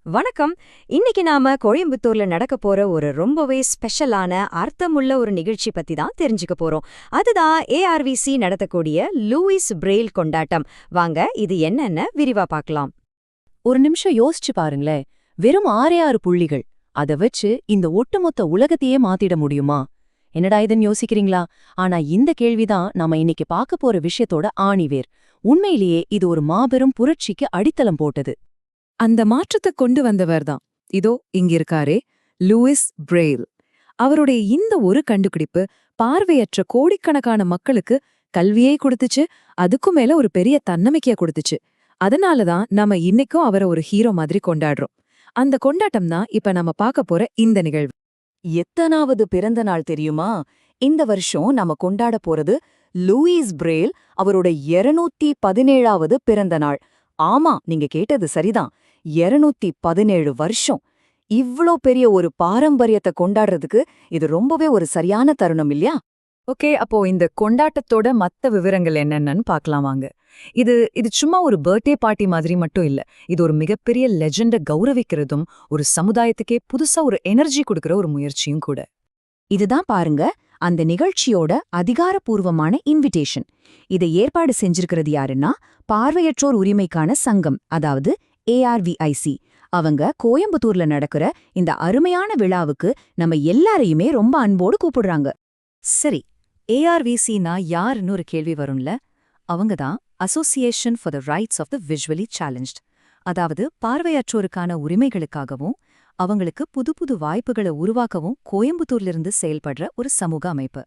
வணக்கம். இன்னைக்கு நாம கோயம்புத்தூர்ல நடக்க போற ஒரு ரொம்பவே ஸ்பெஷலான அர்த்தமுள்ள ஒரு நிகழ்ச்சி பத்தி தான் தெரிஞ்சுக்க போறோம். அதுதான் ஏஆர்விசி நடத்தக்கூடிய லூயிஸ் பிரெயில் கொண்டாட்டம். வாங்க இது என்னன்னு விரிவா பார்க்கலாம். ஒரு நிமிஷம் யோசிச்சு பாருங்களேன். வெறும் 6 புள்ளிகள். அத வச்சு இந்த ஒட்டுமொத்த உலகத்தையே மாத்திட முடியுமா? என்னடா இதுன்னு யோசிக்கிறீங்களா? ஆனா இந்த கேள்விதான் நாம இன்னைக்கு பார்க்க போற விஷயத்தோட ஆணிவேர். உண்மையிலேயே இது ஒரு மாபெரும் புரட்சிக்கு அடித்தளம் போட்டது. அந்த மாற்றத்தை கொண்டு வந்தவர்தான் இதோ இங்கிருக்காரே, லூயிஸ் பிரெயில். அவருடைய இந்த ஒரு கண்டுபிடிப்பு பார்வையற்ற கோடிக்கணக்கான மக்களுக்கு கல்வியை கொடுத்துச்சு, அதுக்கும் மேல ஒரு பெரிய தன்னம்பிக்கைய கொடுத்துச்சு. அதனாலதான் நம்ம இன்னைக்கும் அவரை ஒரு ஹீரோ மாதிரி கொண்டாடுறோம். அந்த கொண்டாட்டம் தான் இப்ப நம்ம பார்க்க போற இந்த நிகழ்வு. எத்தனாவது பிறந்த நாள் தெரியுமா? இந்த வருஷம் நாம கொண்டாட போறது லூயிஸ் பிரெயில் அவரோட 217வது பிறந்த நாள். ஆமா, நீங்க கேட்டது சரிதான். 217 வருஷம். இவ்ளோ பெரிய ஒரு பாரம்பரியத்தை கொண்டாடுறதுக்கு இது ரொம்பவே ஒரு சரியான தருணம் இல்லையா? ஓகே, அப்போ இந்த கொண்டாட்டத்தோட மத்த விவரங்கள் என்னென்னு பார்க்கலாம் வாங்க. இது சும்மா ஒரு பர்த்டே பார்ட்டி மாதிரி மட்டும் இல்ல. இது ஒரு மிகப்பெரிய லெஜெண்ட கௌரவிக்கிறதும், ஒரு சமுதாயத்துக்கே புதுசா ஒரு எனர்ஜி கொடுக்கிற ஒரு முயற்சியும் கூட. இதுதான் பாருங்க அந்த நிகழ்ச்சியோட அதிகாரப்பூர்வமான இன்விடேஷன். இதை ஏற்பாடு செஞ்சிருக்கிறது யாருன்னா, பார்வையற்றோர் உரிமைக்கான சங்கம், அதாவது ஏஆர்விஐசி. அவங்க கோயம்புத்தூர்ல நடக்கிற இந்த அருமையான விழாவுக்கு நம்ம எல்லாரையுமே ரொம்ப அன்போடு கூப்பிடுறாங்க. சரி, ஏஆர்விசினா யாருன்னு ஒரு கேள்வி வரும்ல. அவங்க தான் association for the rights of the visually challenged. அதாவது பார்வையற்றோருக்கான உரிமைகளுக்காகவும் அவங்களுக்கு புது புது வாய்ப்புகளை உருவாக்கவும் கோயம்புத்தூர்லிருந்து செயல்படுற ஒரு சமூக அமைப்பு.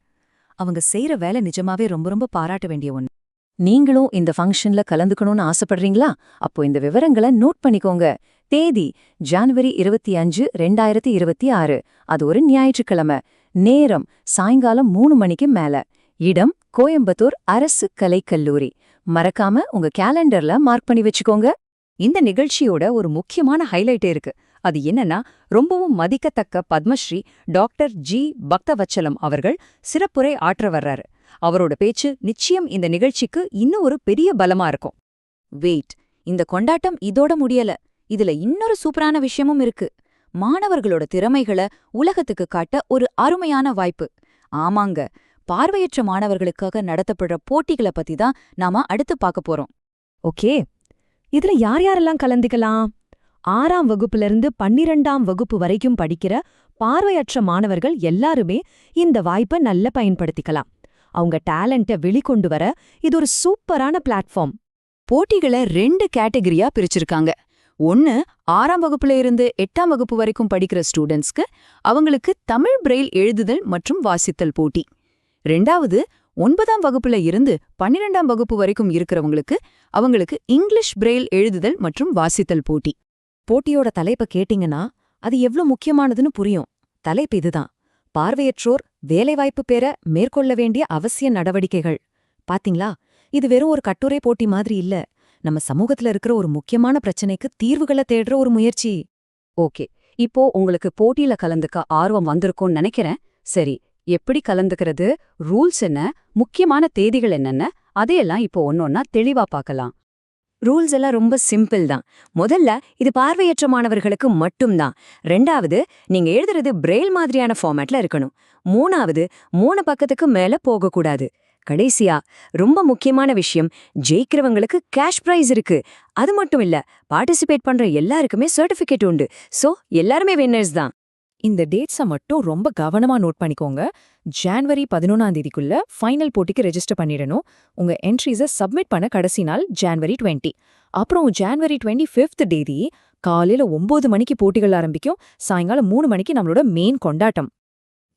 அவங்க செய்யற வேலை நிஜமாவே ரொம்ப ரொம்ப பாராட்ட வேண்டிய ஒன்று. நீங்களும் இந்த ஃபங்க்ஷன்ல கலந்துக்கணும்னு ஆசைப்படுறீங்களா? அப்போ இந்த விவரங்களை நோட் பண்ணிக்கோங்க. தேதி ஜனவரி 25, 2026. அது ஒரு ஞாயிற்றுக்கிழமை. நேரம் சாயங்காலம் 3 மணிக்கு மேல. இடம் கோயம்புத்தூர் அரசு கலைக்கல்லூரி. மறக்காம உங்க கேலண்டர்ல மார்க் பண்ணி வச்சுக்கோங்க. இந்த நிகழ்ச்சியோட ஒரு முக்கியமான ஹைலைட்டே இருக்கு. அது என்னன்னா, ரொம்பவும் மதிக்கத்தக்க பத்மஸ்ரீ டாக்டர் ஜி பக்தவச்சலம் அவர்கள் சிறப்புரை ஆற்ற வர்றாரு. அவரோட பேச்சு நிச்சயம் இந்த நிகழ்ச்சிக்கு இன்னும் ஒரு பெரிய பலமா இருக்கும். வெயிட், இந்த கொண்டாட்டம் இதோட முடியல. இதுல இன்னொரு சூப்பரான விஷயமும் இருக்கு. மாணவர்களோட திறமைகளை உலகத்துக்கு காட்ட ஒரு அருமையான வாய்ப்பு. ஆமாங்க, பார்வையற்ற மாணவர்களுக்காக நடத்தப்படுற போட்டிகளை பத்தி தான் நாம அடுத்து பார்க்க போறோம். ஓகே, இதுல யார் யாரெல்லாம் கலந்துக்கலாம்? 6ஆம் வகுப்பிலிருந்து 12ஆம் வகுப்பு வரைக்கும் படிக்கிற பார்வையற்ற மாணவர்கள் எல்லாருமே இந்த வாய்ப்பை நல்ல பயன்படுத்திக்கலாம். அவங்க டேலண்ட்டை வெளிக்கொண்டு வர இது ஒரு சூப்பரான பிளாட்ஃபார்ம். போட்டிகளை 2 கேட்டகரியா பிரிச்சிருக்காங்க. ஒன்னு 6ஆம் வகுப்புல இருந்து 8ஆம் வகுப்பு வரைக்கும் படிக்கிற ஸ்டூடெண்ட்ஸ்க்கு, அவங்களுக்கு தமிழ் பிரெயில் எழுதுதல் மற்றும் வாசித்தல் போட்டி. 2வது 9ஆம் வகுப்புல இருந்து 12ஆம் வகுப்பு வரைக்கும் இருக்கிறவங்களுக்கு, அவங்களுக்கு இங்கிலீஷ் பிரெயில் எழுதுதல் மற்றும் வாசித்தல் போட்டி. போட்டியோட தலைப்பை கேட்டிங்கன்னா அது எவ்ளோ முக்கியமானதுன்னு புரியும். தலைப்பு இதுதான்: பார்வையற்றோர் வேலைவாய்ப்பு பெற மேற்கொள்ள வேண்டிய அவசிய நடவடிக்கைகள். பாத்தீங்களா, இது வெறும் ஒரு கட்டுரை போட்டி மாதிரி இல்ல. நம்ம சமூகத்துல இருக்கிற ஒரு முக்கியமான பிரச்சனைக்கு தீர்வுகளை தேடுற ஒரு முயற்சி. ஓகே, இப்போ உங்களுக்கு போட்டியில கலந்துக்க ஆர்வம் வந்திருக்கும்னு நினைக்கிறேன். சரி, எப்படி கலந்துக்கிறது, ரூல்ஸ் என்ன, முக்கியமான தேதிகள் என்னென்ன, அதையெல்லாம் இப்போ ஒன்னொன்னா தெளிவா பார்க்கலாம். ரூல்ஸ் எல்லாம் ரொம்ப சிம்பிள் தான். முதல்ல, இது பார்வையற்ற மாணவர்களுக்கு மட்டும்தான். 2வது, நீங்க எழுதுறது பிரெயில் மாதிரியான ஃபார்மேட்ல இருக்கணும். 3வது, 3 பக்கத்துக்கு மேல போகக்கூடாது. கடைசியா, ரொம்ப முக்கியமான விஷயம், ஜெயிக்கிறவங்களுக்கு கேஷ் பிரைஸ் இருக்கு. அது மட்டும் இல்ல, பார்ட்டிசிபேட் பண்ற எல்லாருக்குமே சர்டிபிகேட் உண்டு. சோ எல்லாருமே வின்னர்ஸ் தான். இந்த டேட்ஸை மட்டும் ரொம்ப கவனமா நோட் பண்ணிக்கோங்க. ஜனவரி 11ஆம் தேதிக்குள்ள ஃபைனல் போட்டிக்கு ரெஜிஸ்டர் பண்ணிடணும். உங்க என்ட்ரிஸை சப்மிட் பண்ண கடைசி நாள் ஜனவரி 20. அப்புறம் ஜனவரி 25 தேதி காலையில 9 மணிக்கு போட்டிகள் ஆரம்பிக்கும். சாயங்காலம் 3 மணிக்கு நம்மளோட மெயின் கொண்டாட்டம்.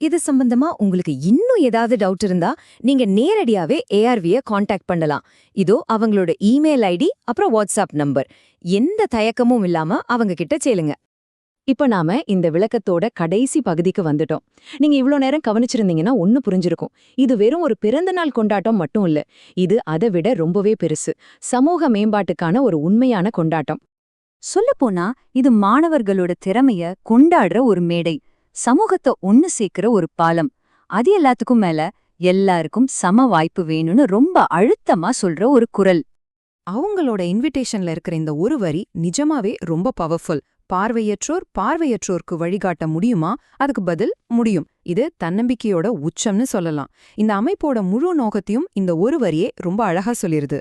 இது சம்பந்தமா உங்களுக்கு இன்னும் ஏதாவது டவுட் இருந்தா நீங்க நேரடியாவே ஏஆர்வியை காண்டாக்ட் பண்ணலாம். இதோ அவங்களோட இமெயில் ஐடி, அப்புறம் வாட்ஸ்அப் நம்பர். எந்த தயக்கமும் இல்லாம அவங்க கிட்ட சேலுங்க. இப்ப நாம இந்த விளக்கத்தோட கடைசி பகுதிக்கு வந்துட்டோம். நீங்க இவ்ளோ நேரம் கவனிச்சிருந்தீங்கன்னா ஒன்னு புரிஞ்சிருக்கும். இது வெறும் ஒரு பிறந்தநாள் கொண்டாட்டம் மட்டும் இல்ல. இது அதை விட ரொம்பவே பெருசு. சமூக மேம்பாட்டுக்கான ஒரு உண்மையான கொண்டாட்டம். சொல்லப்போனா இது மாணவர்களோட திறமைய கொண்டாடுற ஒரு மேடை, சமூகத்தை ஒன்னு சேர்க்கிற ஒரு பாலம். அது எல்லாத்துக்கும் மேல எல்லாருக்கும் சம வாய்ப்பு வேணும்னு ரொம்ப அழுத்தமா சொல்ற ஒரு குரல். அவங்களோட இன்விடேஷன்ல இருக்கிற இந்த ஒரு வரி நிஜமாவே ரொம்ப பவர்ஃபுல். பார்வையற்றோருக்கு வழிகாட்ட முடியுமா? அதுக்கு பதில் முடியும். இது தன்னம்பிக்கையோட உச்சம்னு சொல்லலாம். இந்த அமைப்போட முழு நோக்கத்தையும் இந்த ஒரு வரியே ரொம்ப அழகா சொல்லிருது.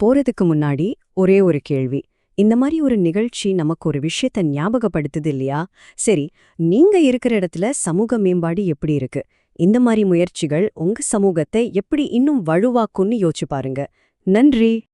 போறதுக்கு முன்னாடி ஒரே ஒரு கேள்வி. இந்த மாதிரி ஒரு நிகழ்ச்சி நமக்கு ஒரு விஷயத்த ஞாபகப்படுத்துது இல்லையா? சரி, நீங்க இருக்கிற இடத்துல சமூக மேம்பாடு எப்படி இருக்கு? இந்த மாதிரி முயற்சிகள் உங்க சமூகத்தை எப்படி இன்னும் வலுவாக்கும்னு யோசிச்சு பாருங்க. நன்றி.